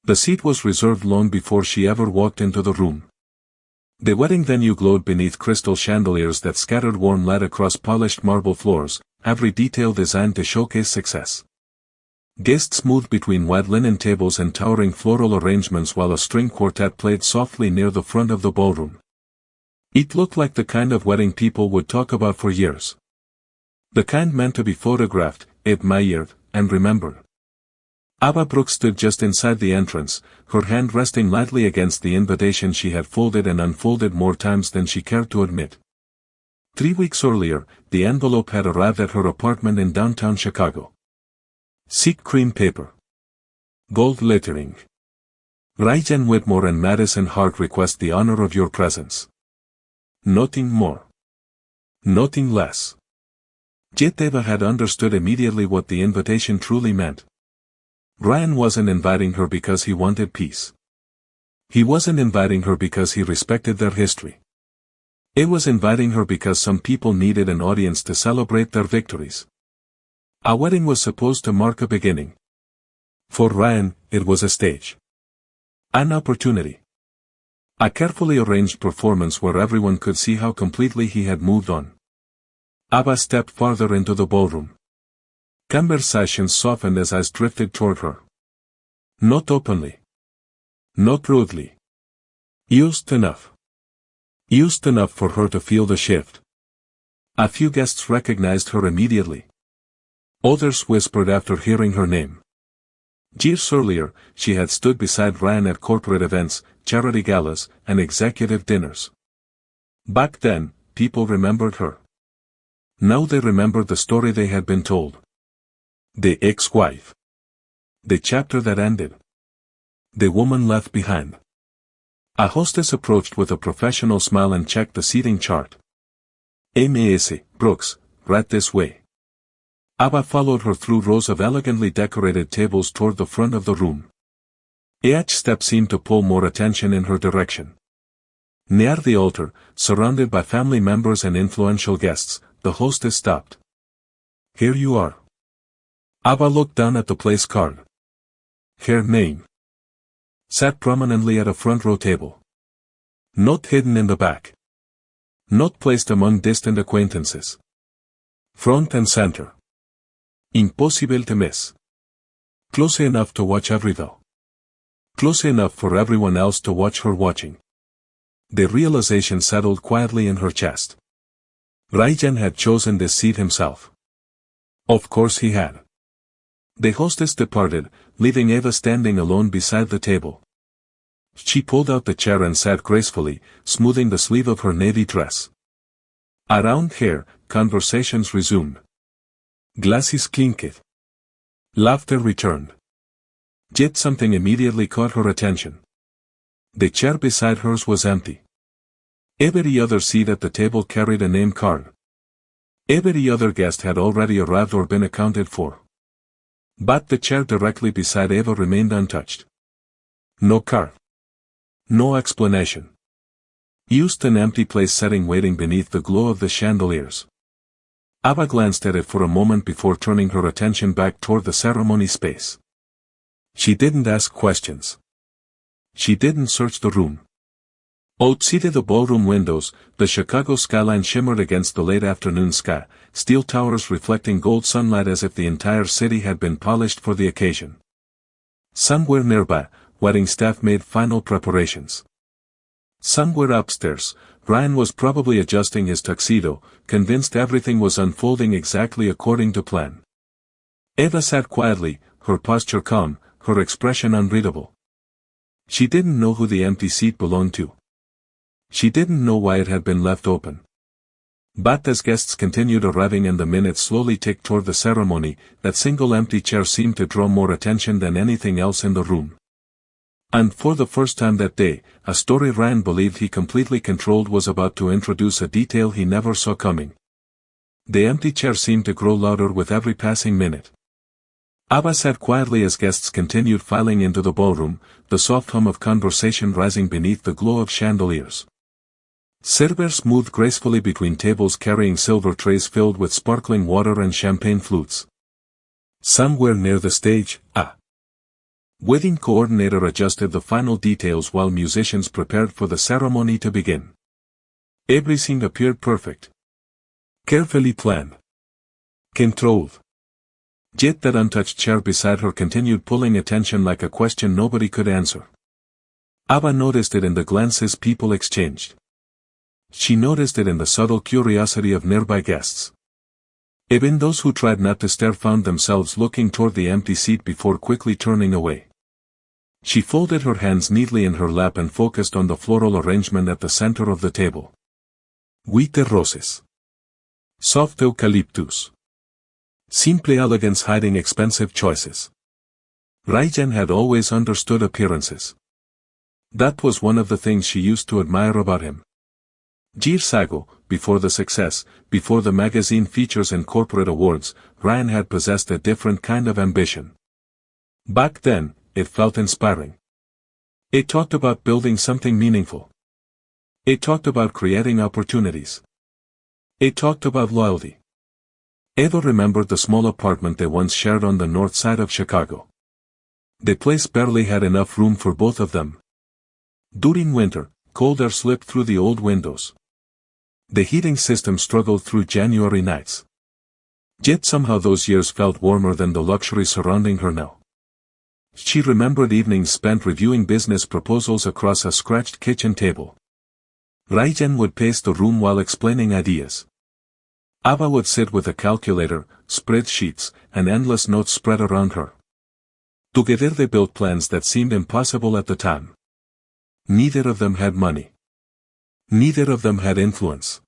The seat was reserved long before she ever walked into the room. The wedding venue glowed beneath crystal chandeliers that scattered warm light across polished marble floors, every detail designed to showcase success. Guests moved between white linen tables and towering floral arrangements while a string quartet played softly near the front of the ballroom. It looked like the kind of wedding people would talk about for years. The kind meant to be photographed, admired, and remembered. Ava Brooks stood just inside the entrance, her hand resting lightly against the invitation she had folded and unfolded more times than she cared to admit. 3 weeks earlier, the envelope had arrived at her apartment in downtown Chicago. Seek cream paper. Gold lettering. Ryan Whitmore and Madison Hart request the honor of your presence. Nothing more. Nothing less. Yet Ava had understood immediately what the invitation truly meant. Ryan wasn't inviting her because he wanted peace. He wasn't inviting her because he respected their history. It was inviting her because some people needed an audience to celebrate their victories. A wedding was supposed to mark a beginning. For Ryan, it was a stage. An opportunity. A carefully arranged performance where everyone could see how completely he had moved on. Ava stepped farther into the ballroom. Conversations softened as eyes drifted toward her. Not openly. Not rudely. Just enough. Just enough for her to feel the shift. A few guests recognized her immediately. Others whispered after hearing her name. Years earlier, she had stood beside Ryan at corporate events, charity galas, and executive dinners. Back then, people remembered her. Now they remembered the story they had been told. The ex-wife. The chapter that ended. The woman left behind. A hostess approached with a professional smile and checked the seating chart. Ms. Brooks, right this way. Ava followed her through rows of elegantly decorated tables toward the front of the room. Each step seemed to pull more attention in her direction. Near the altar, surrounded by family members and influential guests, the hostess stopped. Here you are. Ava looked down at the place card. Her name. Sat prominently at a front row table. Not hidden in the back. Not placed among distant acquaintances. Front and center. Impossible to miss. Close enough to watch every though. Close enough for everyone else to watch her watching. The realization settled quietly in her chest. Ryan had chosen this seat himself. Of course he had. The hostess departed, leaving Ava standing alone beside the table. She pulled out the chair and sat gracefully, smoothing the sleeve of her navy dress. Around here, conversations resumed. Glasses clinked. Laughter returned. Yet something immediately caught her attention. The chair beside hers was empty. Every other seat at the table carried a name card. Every other guest had already arrived or been accounted for. But the chair directly beside Ava remained untouched. No card. No explanation. Just an empty place sitting waiting beneath the glow of the chandeliers. Ava glanced at it for a moment before turning her attention back toward the ceremony space. She didn't ask questions. She didn't search the room. Outside the ballroom windows, the Chicago skyline shimmered against the late afternoon sky, steel towers reflecting gold sunlight as if the entire city had been polished for the occasion. Somewhere nearby, wedding staff made final preparations. Somewhere upstairs, Ryan was probably adjusting his tuxedo, convinced everything was unfolding exactly according to plan. Ava sat quietly, her posture calm, her expression unreadable. She didn't know who the empty seat belonged to. She didn't know why it had been left open. But as guests continued arriving and the minutes slowly ticked toward the ceremony, that single empty chair seemed to draw more attention than anything else in the room. And for the first time that day, a story Ryan believed he completely controlled was about to introduce a detail he never saw coming. The empty chair seemed to grow louder with every passing minute. Ava sat quietly as guests continued filing into the ballroom, the soft hum of conversation rising beneath the glow of chandeliers. Servers moved gracefully between tables carrying silver trays filled with sparkling water and champagne flutes. Somewhere near the stage, a Wedding coordinator adjusted the final details while musicians prepared for the ceremony to begin. Everything appeared perfect. Carefully planned. Controlled. Yet that untouched chair beside her continued pulling attention like a question nobody could answer. Ava noticed it in the glances people exchanged. She noticed it in the subtle curiosity of nearby guests. Even those who tried not to stare found themselves looking toward the empty seat before quickly turning away. She folded her hands neatly in her lap and focused on the floral arrangement at the center of the table. White roses. Soft eucalyptus. Simple elegance hiding expensive choices. Raijan had always understood appearances. That was one of the things she used to admire about him. Years ago, before the success, before the magazine features and corporate awards, Ryan had possessed a different kind of ambition. Back then, it felt inspiring. It talked about building something meaningful. It talked about creating opportunities. It talked about loyalty. Eva remembered the small apartment they once shared on the north side of Chicago. The place barely had enough room for both of them. During winter, cold air slipped through the old windows. The heating system struggled through January nights. Yet somehow those years felt warmer than the luxury surrounding her now. She remembered evenings spent reviewing business proposals across a scratched kitchen table. Raijan would pace the room while explaining ideas. Ava would sit with a calculator, spreadsheets, and endless notes spread around her. Together they built plans that seemed impossible at the time. Neither of them had money. Neither of them had influence.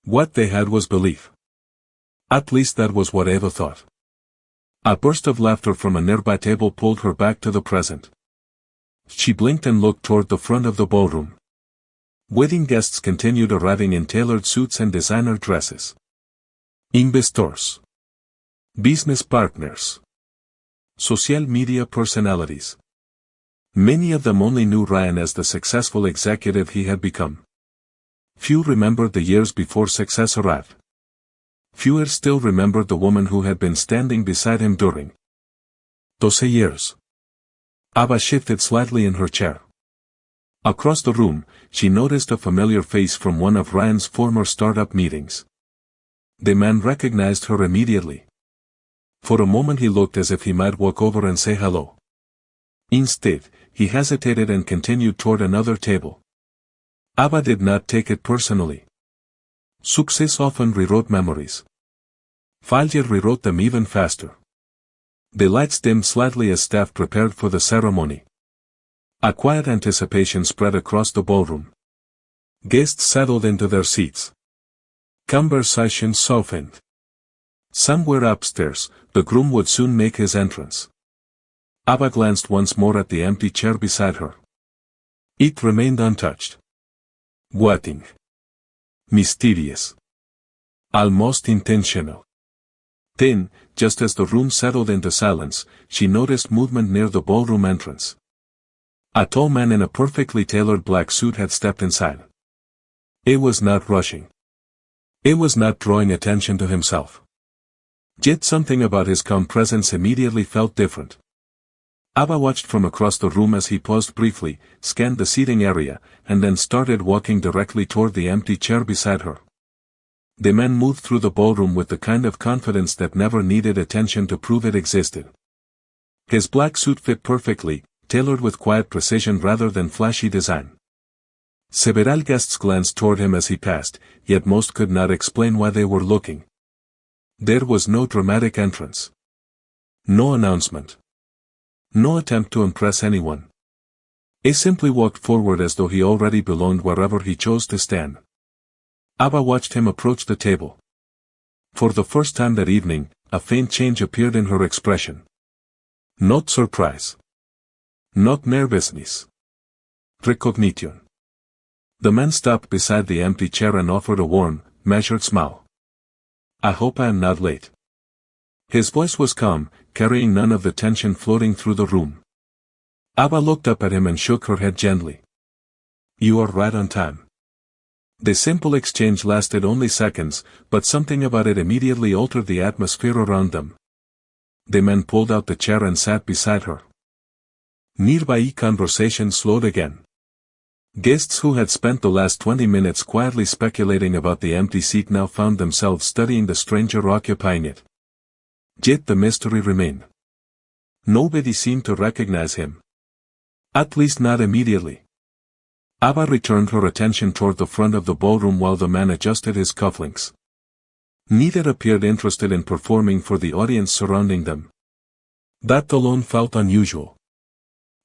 What they had was belief. At least that was what Eva thought. A burst of laughter from a nearby table pulled her back to the present. She blinked and looked toward the front of the ballroom. Wedding guests continued arriving in tailored suits and designer dresses. Investors. Business partners. Social media personalities. Many of them only knew Ryan as the successful executive he had become. Few remembered the years before success arrived. Fewer still remembered the woman who had been standing beside him during 12 years. Ava shifted slightly in her chair. Across the room, she noticed a familiar face from one of Ryan's former startup meetings. The man recognized her immediately. For a moment he looked as if he might walk over and say hello. Instead, he hesitated and continued toward another table. Ava did not take it personally. Success often rewrote memories. Failure rewrote them even faster. The lights dimmed slightly as staff prepared for the ceremony. A quiet anticipation spread across the ballroom. Guests settled into their seats. Conversation softened. Somewhere upstairs, the groom would soon make his entrance. Ava glanced once more at the empty chair beside her. It remained untouched. Waiting. Mysterious. Almost intentional. Then, just as the room settled into silence, she noticed movement near the ballroom entrance. A tall man in a perfectly tailored black suit had stepped inside. It was not rushing. It was not drawing attention to himself. Yet something about his calm presence immediately felt different. Ava watched from across the room as he paused briefly, scanned the seating area, and then started walking directly toward the empty chair beside her. The man moved through the ballroom with the kind of confidence that never needed attention to prove it existed. His black suit fit perfectly, tailored with quiet precision rather than flashy design. Several guests glanced toward him as he passed, yet most could not explain why they were looking. There was no dramatic entrance. No announcement. No attempt to impress anyone. He simply walked forward as though he already belonged wherever he chose to stand. Ava watched him approach the table. For the first time that evening, a faint change appeared in her expression. Not surprise. Not nervousness. Recognition. The man stopped beside the empty chair and offered a warm, measured smile. I hope I am not late. His voice was calm, carrying none of the tension floating through the room. Ava looked up at him and shook her head gently. You are right on time. The simple exchange lasted only seconds, but something about it immediately altered the atmosphere around them. The man pulled out the chair and sat beside her. Nearby conversation slowed again. Guests who had spent the last 20 minutes quietly speculating about the empty seat now found themselves studying the stranger occupying it. Yet the mystery remained. Nobody seemed to recognize him. At least not immediately. Abba returned her attention toward the front of the ballroom while the man adjusted his cufflinks. Neither appeared interested in performing for the audience surrounding them. That alone felt unusual.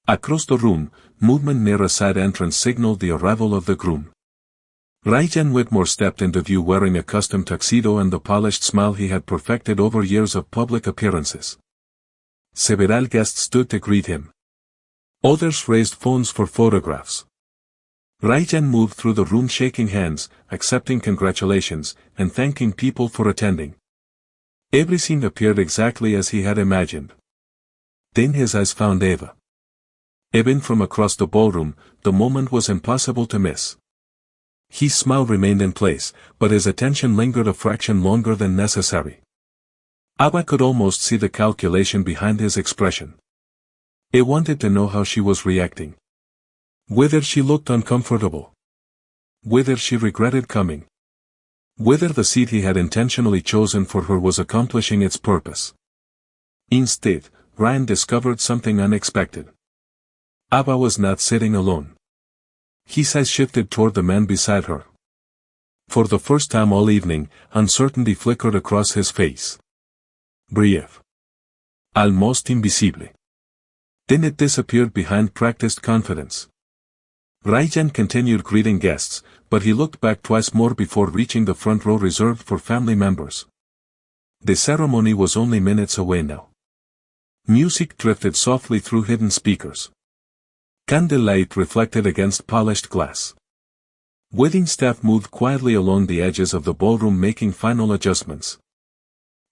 Across the room, movement near a side entrance signaled the arrival of the groom. Ryan Whitmore stepped into view wearing a custom tuxedo and the polished smile he had perfected over years of public appearances. Several guests stood to greet him. Others raised phones for photographs. Ryan moved through the room shaking hands, accepting congratulations, and thanking people for attending. Everything appeared exactly as he had imagined. Then his eyes found Eva. Even from across the ballroom, the moment was impossible to miss. His smile remained in place, but his attention lingered a fraction longer than necessary. Abba could almost see the calculation behind his expression. He wanted to know how she was reacting. Whether she looked uncomfortable. Whether she regretted coming. Whether the seat he had intentionally chosen for her was accomplishing its purpose. Instead, Ryan discovered something unexpected. Abba was not sitting alone. His eyes shifted toward the man beside her. For the first time all evening, uncertainty flickered across his face. Brief. Almost invisible. Then it disappeared behind practiced confidence. Ryan continued greeting guests, but he looked back twice more before reaching the front row reserved for family members. The ceremony was only minutes away now. Music drifted softly through hidden speakers. Candlelight reflected against polished glass. Wedding staff moved quietly along the edges of the ballroom making final adjustments.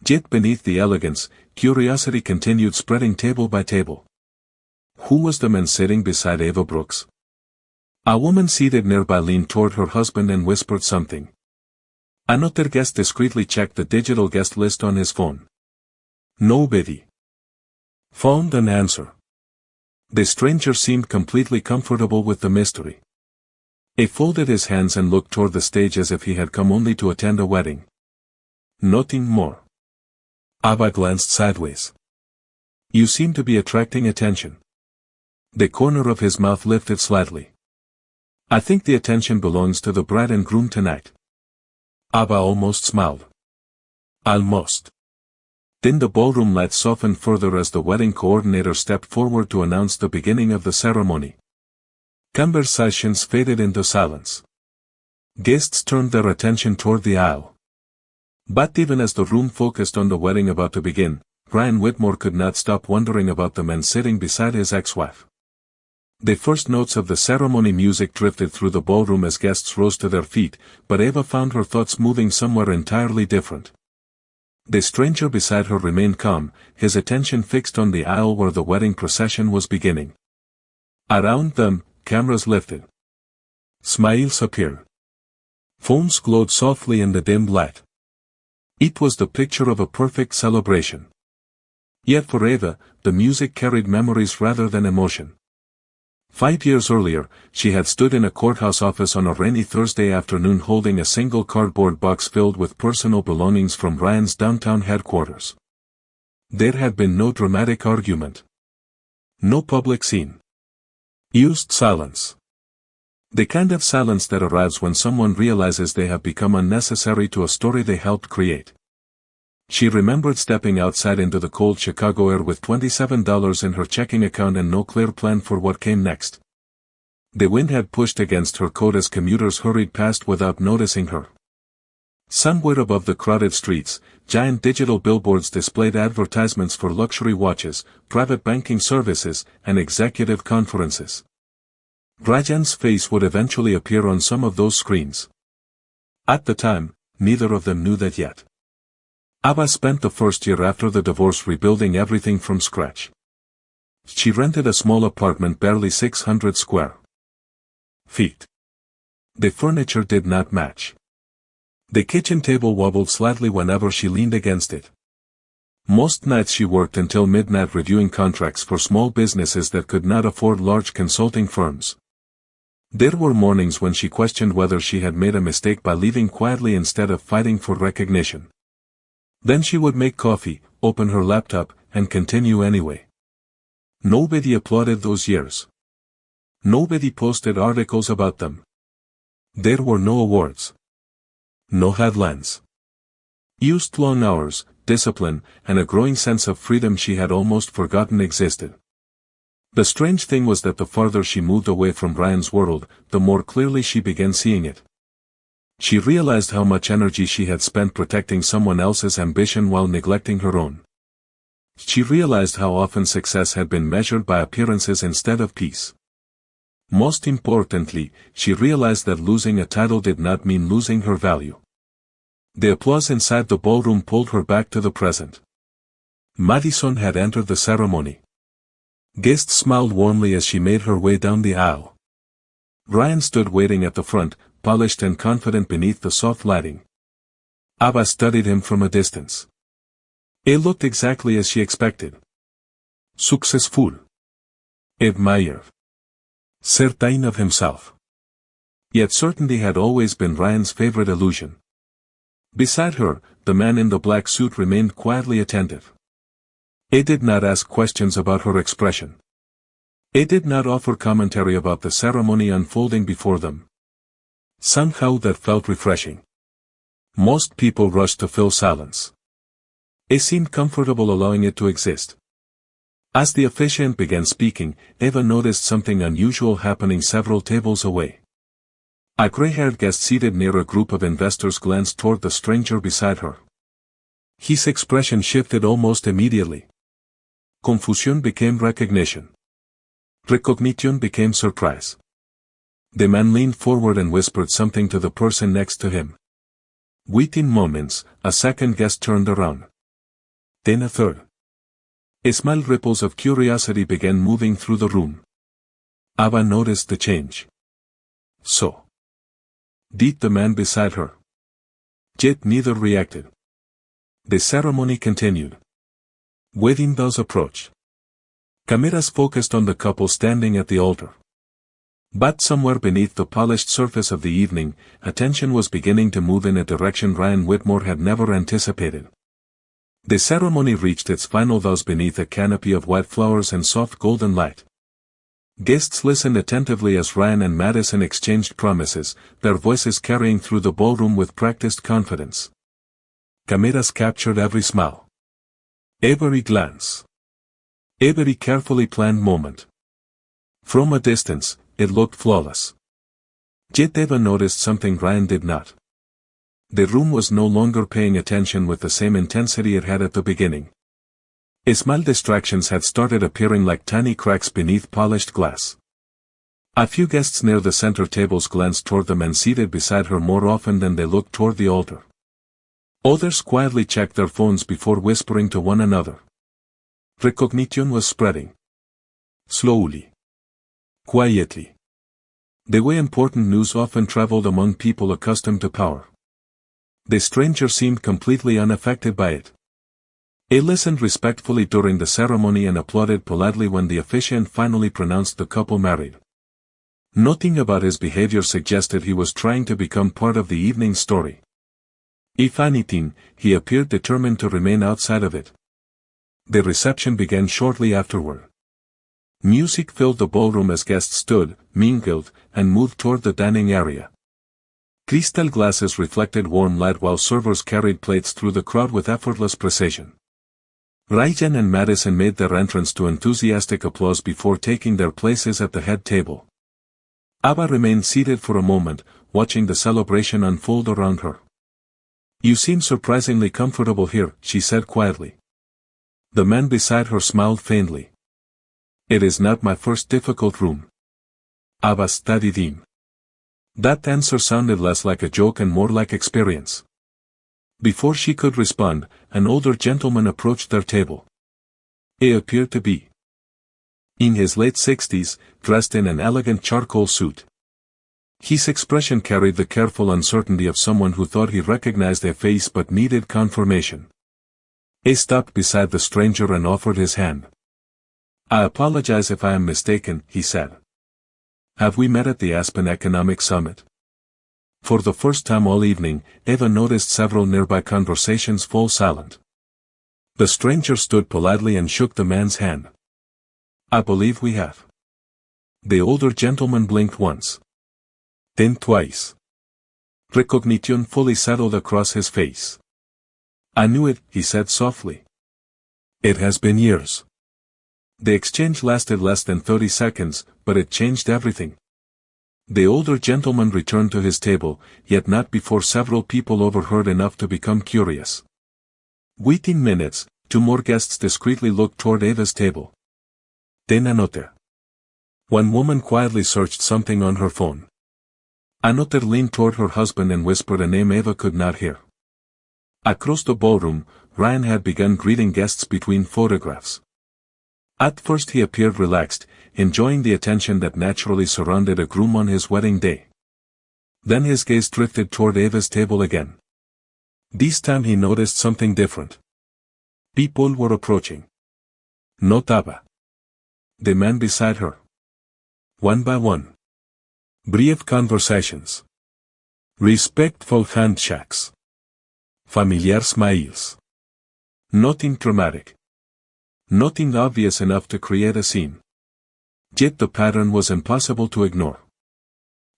Yet beneath the elegance, curiosity continued spreading table by table. Who was the man sitting beside Eva Brooks? A woman seated nearby leaned toward her husband and whispered something. Another guest discreetly checked the digital guest list on his phone. Nobody found an answer. The stranger seemed completely comfortable with the mystery. He folded his hands and looked toward the stage as if he had come only to attend a wedding. Nothing more. Abba glanced sideways. You seem to be attracting attention. The corner of his mouth lifted slightly. I think the attention belongs to the bride and groom tonight. Abba almost smiled. Almost. Then the ballroom lights softened further as the wedding coordinator stepped forward to announce the beginning of the ceremony. Conversations faded into silence. Guests turned their attention toward the aisle. But even as the room focused on the wedding about to begin, Ryan Whitmore could not stop wondering about the man sitting beside his ex-wife. The first notes of the ceremony music drifted through the ballroom as guests rose to their feet, but Eva found her thoughts moving somewhere entirely different. The stranger beside her remained calm, his attention fixed on the aisle where the wedding procession was beginning. Around them, cameras lifted. Smiles appeared. Phones glowed softly in the dim light. It was the picture of a perfect celebration. Yet for Eva, the music carried memories rather than emotion. 5 years earlier, she had stood in a courthouse office on a rainy Thursday afternoon holding a single cardboard box filled with personal belongings from Ryan's downtown headquarters. There had been no dramatic argument. No public scene. Used silence. The kind of silence that arrives when someone realizes they have become unnecessary to a story they helped create. She remembered stepping outside into the cold Chicago air with $27 in her checking account and no clear plan for what came next. The wind had pushed against her coat as commuters hurried past without noticing her. Somewhere above the crowded streets, giant digital billboards displayed advertisements for luxury watches, private banking services, and executive conferences. Ryan's face would eventually appear on some of those screens. At the time, neither of them knew that yet. Abba spent the first year after the divorce rebuilding everything from scratch. She rented a small apartment barely 600 square feet. The furniture did not match. The kitchen table wobbled slightly whenever she leaned against it. Most nights she worked until midnight reviewing contracts for small businesses that could not afford large consulting firms. There were mornings when she questioned whether she had made a mistake by leaving quietly instead of fighting for recognition. Then she would make coffee, open her laptop, and continue anyway. Nobody applauded those years. Nobody posted articles about them. There were no awards. No headlines. Used long hours, discipline, and a growing sense of freedom she had almost forgotten existed. The strange thing was that the farther she moved away from Ryan's world, the more clearly she began seeing it. She realized how much energy she had spent protecting someone else's ambition while neglecting her own. She realized how often success had been measured by appearances instead of peace. Most importantly, she realized that losing a title did not mean losing her value. The applause inside the ballroom pulled her back to the present. Madison had entered the ceremony. Guests smiled warmly as she made her way down the aisle. Ryan stood waiting at the front, polished and confident beneath the soft lighting. Ava studied him from a distance. He looked exactly as she expected. Successful. Admired. Certain of himself. Yet certainty had always been Ryan's favorite illusion. Beside her, the man in the black suit remained quietly attentive. He did not ask questions about her expression. He did not offer commentary about the ceremony unfolding before them. Somehow that felt refreshing. Most people rushed to fill silence. He seemed comfortable allowing it to exist. As the officiant began speaking, Eva noticed something unusual happening several tables away. A gray-haired guest seated near a group of investors glanced toward the stranger beside her. His expression shifted almost immediately. Confusion became recognition. Recognition became surprise. The man leaned forward and whispered something to the person next to him. Within moments, a second guest turned around. Then a third. Small ripples of curiosity began moving through the room. Ava noticed the change. So did the man beside her. Yet neither reacted. The ceremony continued. Wedding bells approached. Cameras focused on the couple standing at the altar. But somewhere beneath the polished surface of the evening, attention was beginning to move in a direction Ryan Whitmore had never anticipated. The ceremony reached its final vows beneath a canopy of white flowers and soft golden light. Guests listened attentively as Ryan and Madison exchanged promises, their voices carrying through the ballroom with practiced confidence. Cameras captured every smile. Every glance. Every carefully planned moment. From a distance, it looked flawless. Yet Eva noticed something Ryan did not. The room was no longer paying attention with the same intensity it had at the beginning. Small distractions had started appearing like tiny cracks beneath polished glass. A few guests near the center tables glanced toward the man seated beside her more often than they looked toward the altar. Others quietly checked their phones before whispering to one another. Recognition was spreading. Slowly. Quietly. The way important news often traveled among people accustomed to power. The stranger seemed completely unaffected by it. He listened respectfully during the ceremony and applauded politely when the officiant finally pronounced the couple married. Nothing about his behavior suggested he was trying to become part of the evening's story. If anything, he appeared determined to remain outside of it. The reception began shortly afterward. Music filled the ballroom as guests stood, mingled, and moved toward the dining area. Crystal glasses reflected warm light while servers carried plates through the crowd with effortless precision. Ryan and Madison made their entrance to enthusiastic applause before taking their places at the head table. Ava remained seated for a moment, watching the celebration unfold around her. "You seem surprisingly comfortable here," she said quietly. The man beside her smiled faintly. "It is not my first difficult room." Ava studied him. That answer sounded less like a joke and more like experience. Before she could respond, an older gentleman approached their table. He appeared to be in his late 60s, dressed in an elegant charcoal suit. His expression carried the careful uncertainty of someone who thought he recognized a face but needed confirmation. He stopped beside the stranger and offered his hand. "I apologize if I am mistaken," he said. "Have we met at the Aspen Economic Summit?" For the first time all evening, Eva noticed several nearby conversations fall silent. The stranger stood politely and shook the man's hand. "I believe we have." The older gentleman blinked once. Then twice. Recognition fully settled across his face. "I knew it," he said softly. "It has been years." The exchange lasted less than 30 seconds, but it changed everything. The older gentleman returned to his table, yet not before several people overheard enough to become curious. Waiting minutes, 2 more guests discreetly looked toward Eva's table. Then another. One woman quietly searched something on her phone. Another leaned toward her husband and whispered a name Eva could not hear. Across the ballroom, Ryan had begun greeting guests between photographs. At first he appeared relaxed, enjoying the attention that naturally surrounded a groom on his wedding day. Then his gaze drifted toward Eva's table again. This time he noticed something different. People were approaching. Not Eva. The man beside her. One by one. Brief conversations. Respectful handshakes. Familiar smiles. Nothing dramatic. Nothing obvious enough to create a scene. Yet the pattern was impossible to ignore.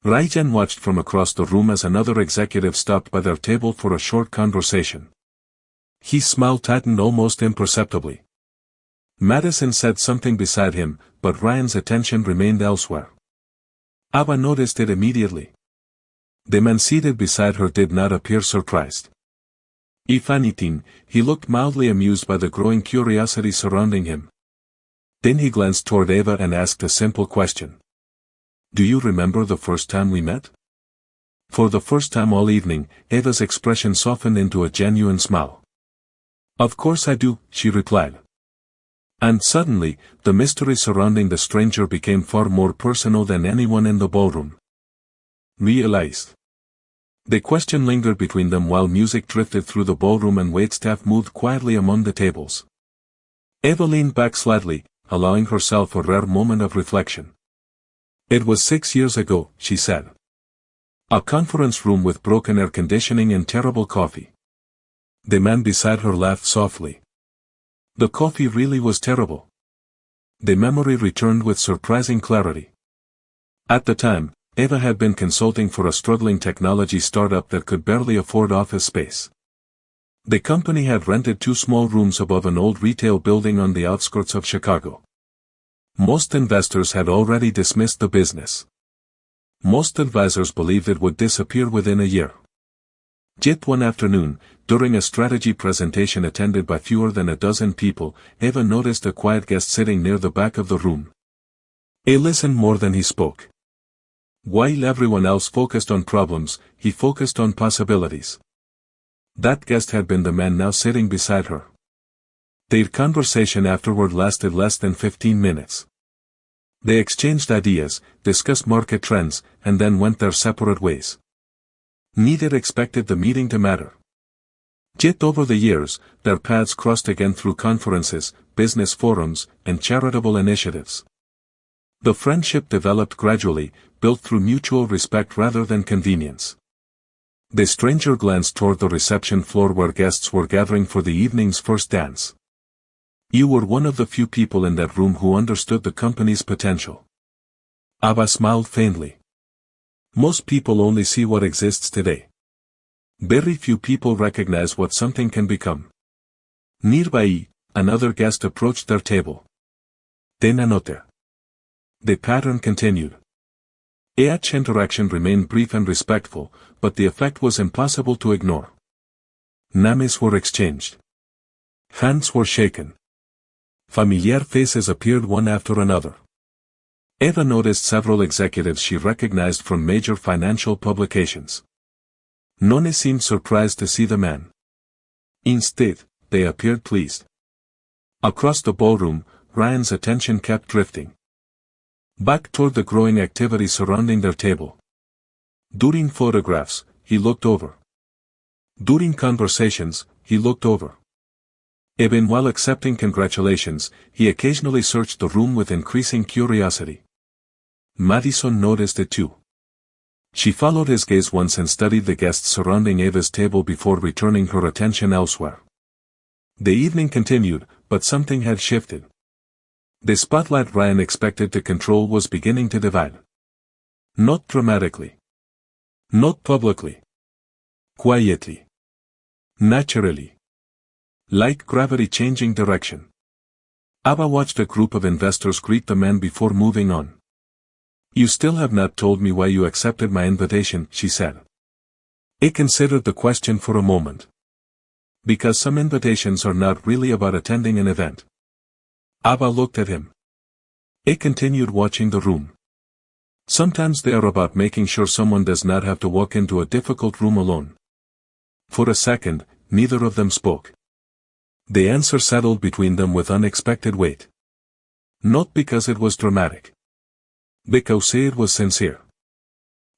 Ryan watched from across the room as another executive stopped by their table for a short conversation. His smile tightened almost imperceptibly. Madison said something beside him, but Ryan's attention remained elsewhere. Ava noticed it immediately. The man seated beside her did not appear surprised. If anything, he looked mildly amused by the growing curiosity surrounding him. Then he glanced toward Eva and asked a simple question. "Do you remember the first time we met?" For the first time all evening, Eva's expression softened into a genuine smile. "Of course I do," she replied. And suddenly, the mystery surrounding the stranger became far more personal than anyone in the ballroom realized. The question lingered between them while music drifted through the ballroom and waitstaff moved quietly among the tables. Eva leaned back slightly, allowing herself a rare moment of reflection. "It was 6 years ago," she said. "A conference room with broken air conditioning and terrible coffee." The man beside her laughed softly. "The coffee really was terrible." The memory returned with surprising clarity. At the time, Eva had been consulting for a struggling technology startup that could barely afford office space. The company had rented 2 small rooms above an old retail building on the outskirts of Chicago. Most investors had already dismissed the business. Most advisors believed it would disappear within a year. Yet one afternoon, during a strategy presentation attended by fewer than a dozen people, Eva noticed a quiet guest sitting near the back of the room. He listened more than he spoke. While everyone else focused on problems, he focused on possibilities. That guest had been the man now sitting beside her. Their conversation afterward lasted less than 15 minutes. They exchanged ideas, discussed market trends, and then went their separate ways. Neither expected the meeting to matter. Yet over the years, their paths crossed again through conferences, business forums, and charitable initiatives. The friendship developed gradually, built through mutual respect rather than convenience. The stranger glanced toward the reception floor where guests were gathering for the evening's first dance. "You were one of the few people in that room who understood the company's potential." Ava smiled faintly. "Most people only see what exists today. Very few people recognize what something can become." Nearby, another guest approached their table. Then another. The pattern continued. Each interaction remained brief and respectful, but the effect was impossible to ignore. Names were exchanged. Hands were shaken. Familiar faces appeared one after another. Eva noticed several executives she recognized from major financial publications. None seemed surprised to see the man. Instead, they appeared pleased. Across the ballroom, Ryan's attention kept drifting back toward the growing activity surrounding their table. During photographs, he looked over. During conversations, he looked over. Even while accepting congratulations, he occasionally searched the room with increasing curiosity. Madison noticed it too. She followed his gaze once and studied the guests surrounding Ava's table before returning her attention elsewhere. The evening continued, but something had shifted. The spotlight Ryan expected to control was beginning to divide. Not dramatically. Not publicly. Quietly. Naturally. Like gravity changing direction. Ava watched a group of investors greet the man before moving on. "You still have not told me why you accepted my invitation," she said. He considered the question for a moment. "Because some invitations are not really about attending an event." Ava looked at him. He continued watching the room. "Sometimes they are about making sure someone does not have to walk into a difficult room alone." For a second, neither of them spoke. The answer settled between them with unexpected weight. Not because it was dramatic. Because it was sincere.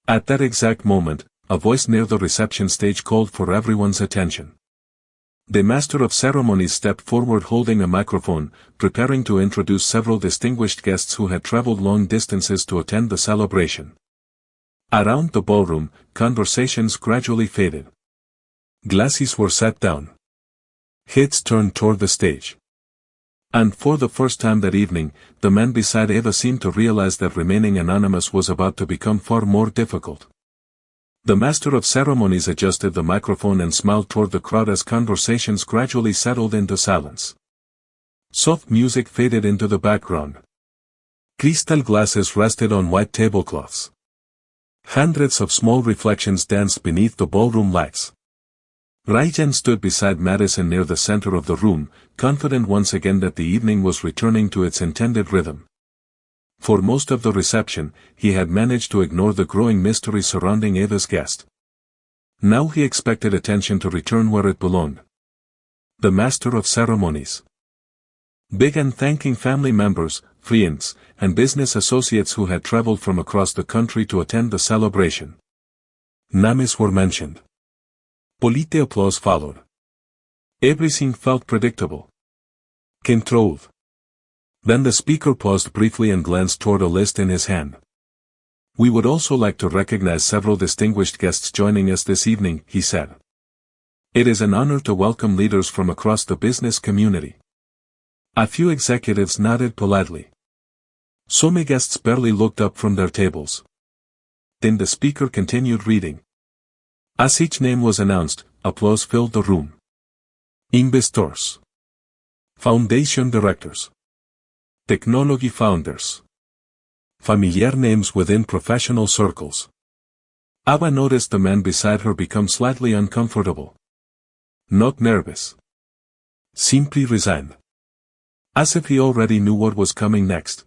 At that exact moment, a voice near the reception stage called for everyone's attention. The master of ceremonies stepped forward holding a microphone, preparing to introduce several distinguished guests who had traveled long distances to attend the celebration. Around the ballroom, conversations gradually faded. Glasses were set down. Heads turned toward the stage. And for the first time that evening, the man beside Ava seemed to realize that remaining anonymous was about to become far more difficult. The master of ceremonies adjusted the microphone and smiled toward the crowd as conversations gradually settled into silence. Soft music faded into the background. Crystal glasses rested on white tablecloths. Hundreds of small reflections danced beneath the ballroom lights. Ryan stood beside Madison near the center of the room, confident once again that the evening was returning to its intended rhythm. For most of the reception, he had managed to ignore the growing mystery surrounding Ava's guest. Now he expected attention to return where it belonged. The master of ceremonies began thanking family members, friends, and business associates who had traveled from across the country to attend the celebration. Names were mentioned. Polite applause followed. Everything felt predictable. Controlled. Then the speaker paused briefly and glanced toward a list in his hand. "We would also like to recognize several distinguished guests joining us this evening," he said. "It is an honor to welcome leaders from across the business community." A few executives nodded politely. Some guests barely looked up from their tables. Then the speaker continued reading. As each name was announced, applause filled the room. Investors. Foundation directors. Technology founders. Familiar names within professional circles. Ava noticed the man beside her become slightly uncomfortable. Not nervous. Simply resigned. As if he already knew what was coming next.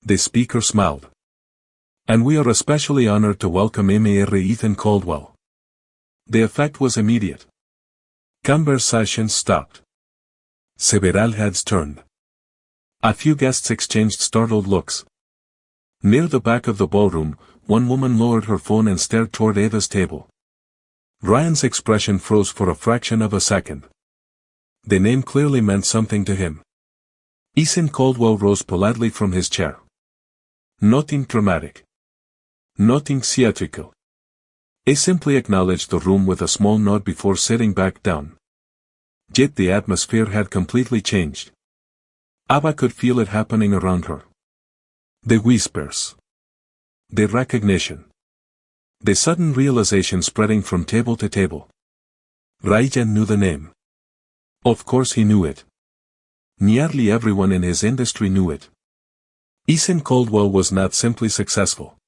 The speaker smiled. "And we are especially honored to welcome Mr. Ethan Caldwell." The effect was immediate. Conversations stopped. Several heads turned. A few guests exchanged startled looks. Near the back of the ballroom, one woman lowered her phone and stared toward Ava's table. Ryan's expression froze for a fraction of a second. The name clearly meant something to him. Ethan Caldwell rose politely from his chair. Nothing dramatic. Nothing theatrical. He simply acknowledged the room with a small nod before sitting back down. Yet the atmosphere had completely changed. Ava could feel it happening around her. The whispers. The recognition. The sudden realization spreading from table to table. Ryan knew the name. Of course he knew it. Nearly everyone in his industry knew it. Ethan Caldwell was not simply successful.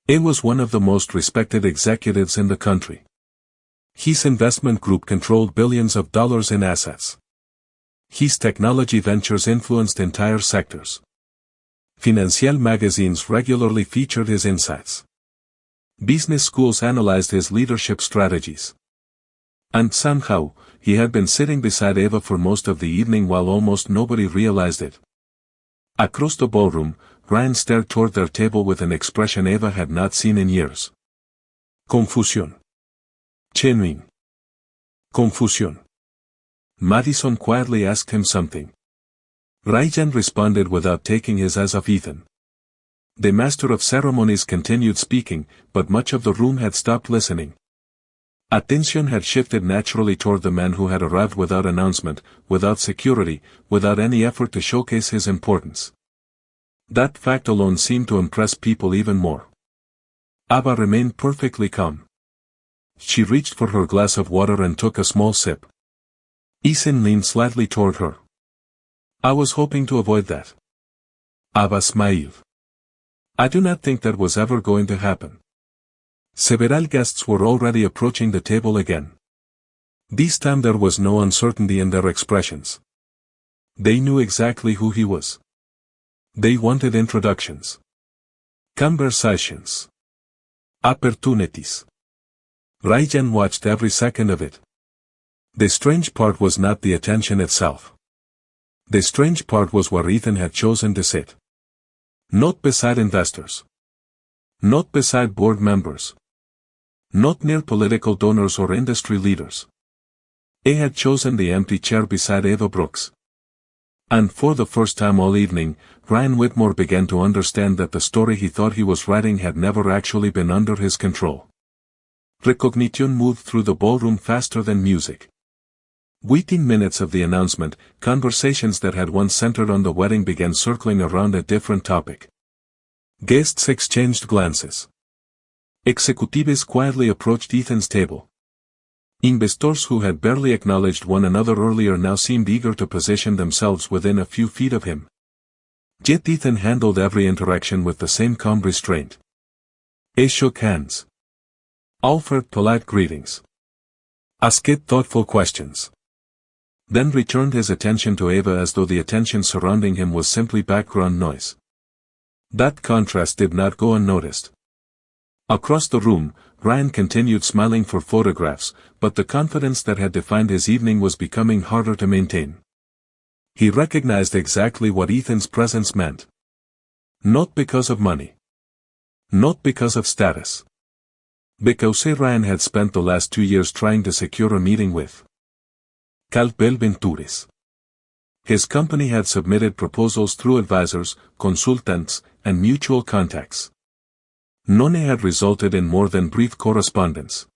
He was one of the most respected executives in the country. His investment group controlled billions of dollars in assets. His technology ventures influenced entire sectors. Financial magazines regularly featured his insights. Business schools analyzed his leadership strategies. And somehow, he had been sitting beside Ava for most of the evening while almost nobody realized it. Across the ballroom, Ryan stared toward their table with an expression Ava had not seen in years. Confusión. Genuine. Confusión. Madison quietly asked him something. Ryan responded without taking his eyes off Ethan. The master of ceremonies continued speaking, but much of the room had stopped listening. Attention had shifted naturally toward the man who had arrived without announcement, without security, without any effort to showcase his importance. That fact alone seemed to impress people even more. Ava remained perfectly calm. She reached for her glass of water and took a small sip. Ethan leaned slightly toward her. I was hoping to avoid that. Ava smiled. I do not think that was ever going to happen. Several guests were already approaching the table again. This time there was no uncertainty in their expressions. They knew exactly who he was. They wanted introductions. Conversations. Opportunities. Ryan watched every second of it. The strange part was not the attention itself. The strange part was where Ethan had chosen to sit. Not beside investors. Not beside board members. Not near political donors or industry leaders. He had chosen the empty chair beside Ava Brooks. And for the first time all evening, Ryan Whitmore began to understand that the story he thought he was writing had never actually been under his control. Recognition moved through the ballroom faster than music. Within minutes of the announcement, conversations that had once centered on the wedding began circling around a different topic. Guests exchanged glances. Executives quietly approached Ethan's table. Investors who had barely acknowledged one another earlier now seemed eager to position themselves within a few feet of him. Yet Ethan handled every interaction with the same calm restraint. He shook hands. Offered polite greetings. Asked thoughtful questions. Then returned his attention to Ava as though the attention surrounding him was simply background noise. That contrast did not go unnoticed. Across the room, Ryan continued smiling for photographs, but the confidence that had defined his evening was becoming harder to maintain. He recognized exactly what Ethan's presence meant. Not because of money. Not because of status. Because Ryan had spent the last 2 years trying to secure a meeting with Calpel Ventures. His company had submitted proposals through advisors, consultants, and mutual contacts. None had resulted in more than brief correspondence.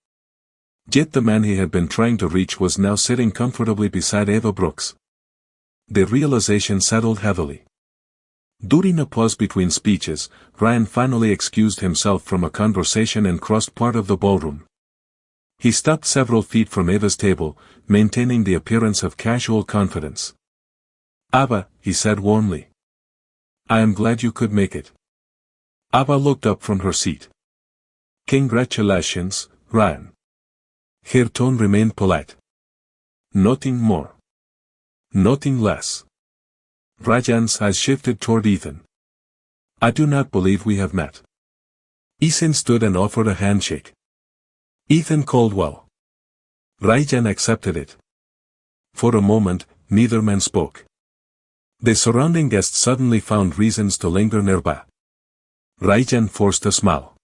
Yet the man he had been trying to reach was now sitting comfortably beside Ava Brooks. The realization settled heavily. During a pause between speeches, Ryan finally excused himself from a conversation and crossed part of the ballroom. He stopped several feet from Ava's table, maintaining the appearance of casual confidence. Ava, he said warmly. I am glad you could make it. Ava looked up from her seat. Congratulations, Ryan. Her tone remained polite. Nothing more. Nothing less. Ryan's eyes shifted toward Ethan. I do not believe we have met. Ethan stood and offered a handshake. Ethan Caldwell. Ryan accepted it. For a moment, neither man spoke. The surrounding guests suddenly found reasons to linger nearby. Ryan forced a smile.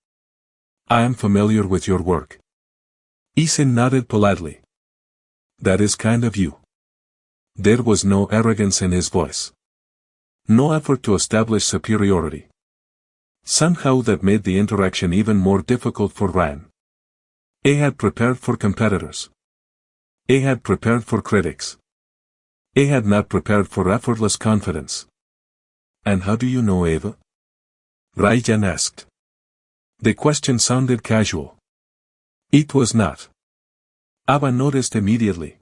I am familiar with your work. Ethan nodded politely. That is kind of you. There was no arrogance in his voice. No effort to establish superiority. Somehow that made the interaction even more difficult for Ryan. He had prepared for competitors. He had prepared for critics. He had not prepared for effortless confidence. And how do you know Ava? Ryan asked. The question sounded casual. It was not. Ava noticed immediately.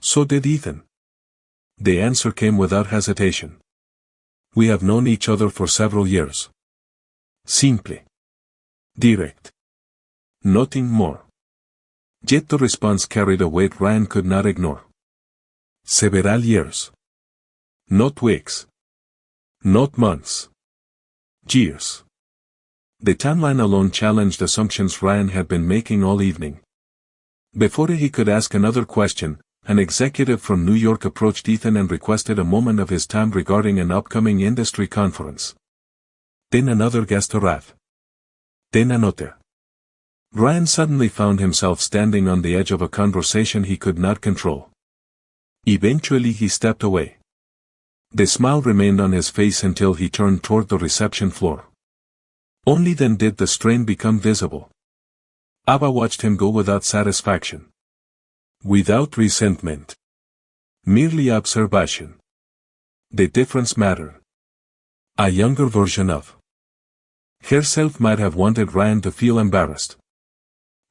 So did Ethan. The answer came without hesitation. We have known each other for several years. Simple. Direct. Nothing more. Yet the response carried a weight Ryan could not ignore. Several years. Not weeks. Not months. Years. The timeline alone challenged assumptions Ryan had been making all evening. Before he could ask another question, an executive from New York approached Ethan and requested a moment of his time regarding an upcoming industry conference. Then another guest arrived. Then another. Ryan suddenly found himself standing on the edge of a conversation he could not control. Eventually he stepped away. The smile remained on his face until he turned toward the reception floor. Only then did the strain become visible. Ava watched him go without satisfaction. Without resentment. Merely observation. The difference mattered. A younger version of herself might have wanted Ryan to feel embarrassed.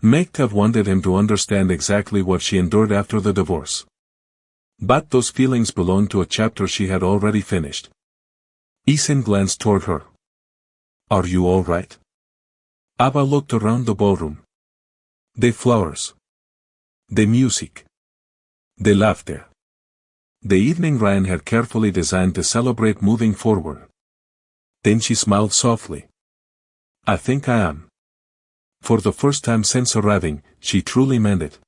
Might have wanted him to understand exactly what she endured after the divorce. But those feelings belonged to a chapter she had already finished. Ethan glanced toward her. Are you all right? Ava looked around the ballroom. The flowers. The music. The laughter. The evening Ryan had carefully designed to celebrate moving forward. Then she smiled softly. I think I am. For the first time since arriving, she truly meant it.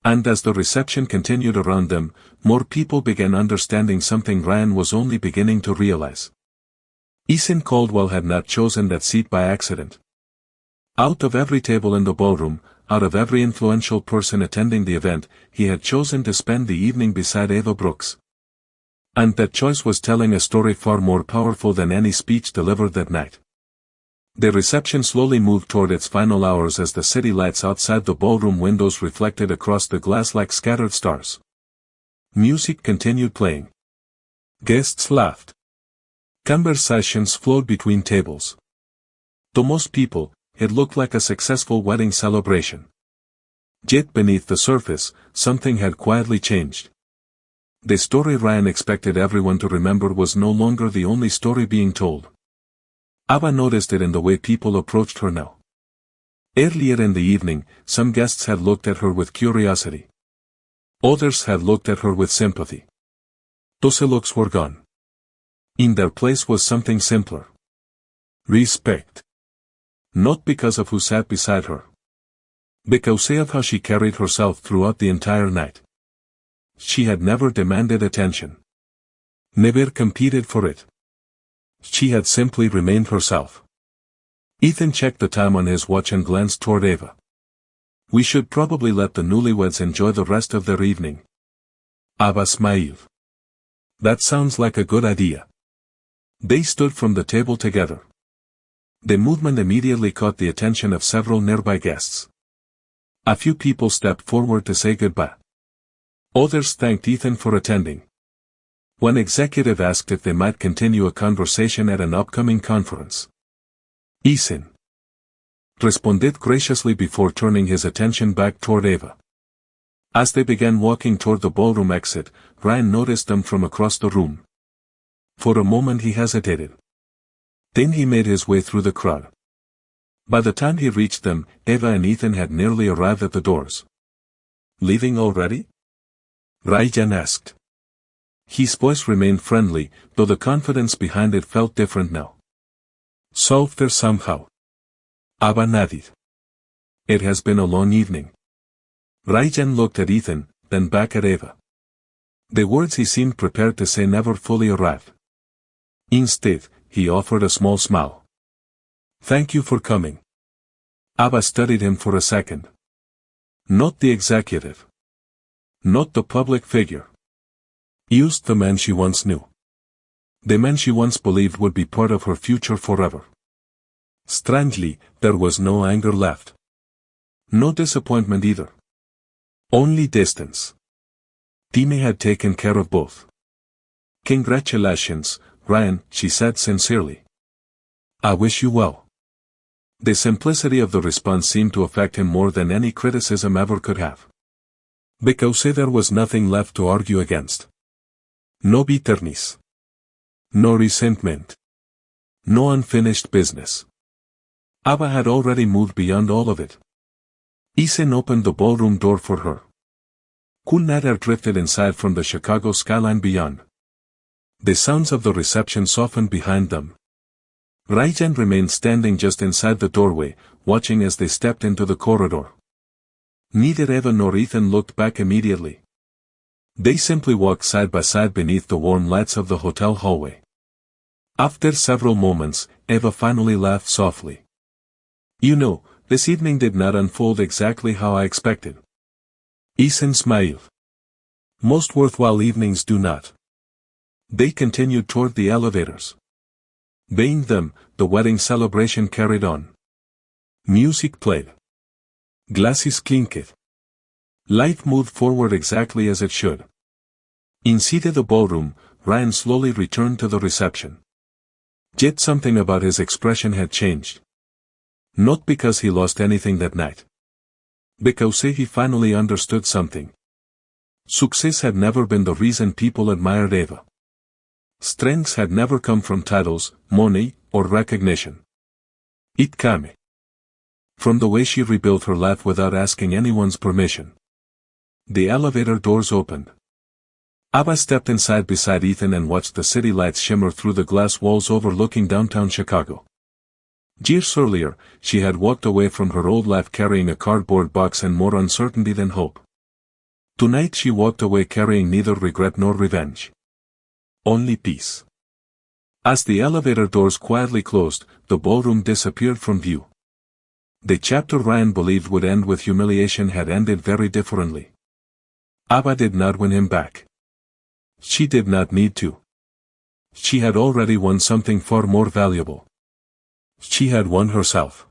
And as the reception continued around them, more people began understanding something Ryan was only beginning to realize. Ethan Caldwell had not chosen that seat by accident. Out of every table in the ballroom, out of every influential person attending the event, he had chosen to spend the evening beside Ava Brooks. And that choice was telling a story far more powerful than any speech delivered that night. The reception slowly moved toward its final hours as the city lights outside the ballroom windows reflected across the glass like scattered stars. Music continued playing. Guests laughed. Conversations flowed between tables. To most people, it looked like a successful wedding celebration. Yet beneath the surface, something had quietly changed. The story Ryan expected everyone to remember was no longer the only story being told. Ava noticed it in the way people approached her now. Earlier in the evening, some guests had looked at her with curiosity. Others had looked at her with sympathy. Those looks were gone. In their place was something simpler. Respect. Not because of who sat beside her. Because of how she carried herself throughout the entire night. She had never demanded attention. Never competed for it. She had simply remained herself. Ethan checked the time on his watch and glanced toward Ava. We should probably let the newlyweds enjoy the rest of their evening. Ava smiled. That sounds like a good idea. They stood from the table together. The movement immediately caught the attention of several nearby guests. A few people stepped forward to say goodbye. Others thanked Ethan for attending. One executive asked if they might continue a conversation at an upcoming conference. Ethan responded graciously before turning his attention back toward Ava. As they began walking toward the ballroom exit, Ryan noticed them from across the room. For a moment he hesitated. Then he made his way through the crowd. By the time he reached them, Ava and Ethan had nearly arrived at the doors. Leaving already? Ryan asked. His voice remained friendly, though the confidence behind it felt different now. Softer somehow. Ava nodded. It has been a long evening. Ryan looked at Ethan, then back at Ava. The words he seemed prepared to say never fully arrived. Instead, he offered a small smile. Thank you for coming. Ava studied him for a second. Not the executive. Not the public figure. Used the man she once knew. The man she once believed would be part of her future forever. Strangely, there was no anger left. No disappointment either. Only distance. Timmy had taken care of both. Congratulations, Ryan, she said sincerely. I wish you well. The simplicity of the response seemed to affect him more than any criticism ever could have. Because there was nothing left to argue against. No bitterness. No resentment. No unfinished business. Ava had already moved beyond all of it. Ethan opened the ballroom door for her. Cool night air drifted inside from the Chicago skyline beyond. The sounds of the reception softened behind them. Ryan remained standing just inside the doorway, watching as they stepped into the corridor. Neither Ava nor Ethan looked back immediately. They simply walked side by side beneath the warm lights of the hotel hallway. After several moments, Ava finally laughed softly. You know, this evening did not unfold exactly how I expected. Ethan smiled. Most worthwhile evenings do not. They continued toward the elevators. Baying them, the wedding celebration carried on. Music played. Glasses clinked. Life moved forward exactly as it should. Inside the ballroom, Ryan slowly returned to the reception. Yet something about his expression had changed. Not because he lost anything that night. Because he finally understood something. Success had never been the reason people admired Eva. Strengths had never come from titles, money, or recognition. It came from the way she rebuilt her life without asking anyone's permission. The elevator doors opened. Ava stepped inside beside Ethan and watched the city lights shimmer through the glass walls overlooking downtown Chicago. Years earlier, she had walked away from her old life carrying a cardboard box and more uncertainty than hope. Tonight she walked away carrying neither regret nor revenge. Only peace. As the elevator doors quietly closed, the ballroom disappeared from view. The chapter Ryan believed would end with humiliation had ended very differently. Ava did not win him back. She did not need to. She had already won something far more valuable. She had won herself.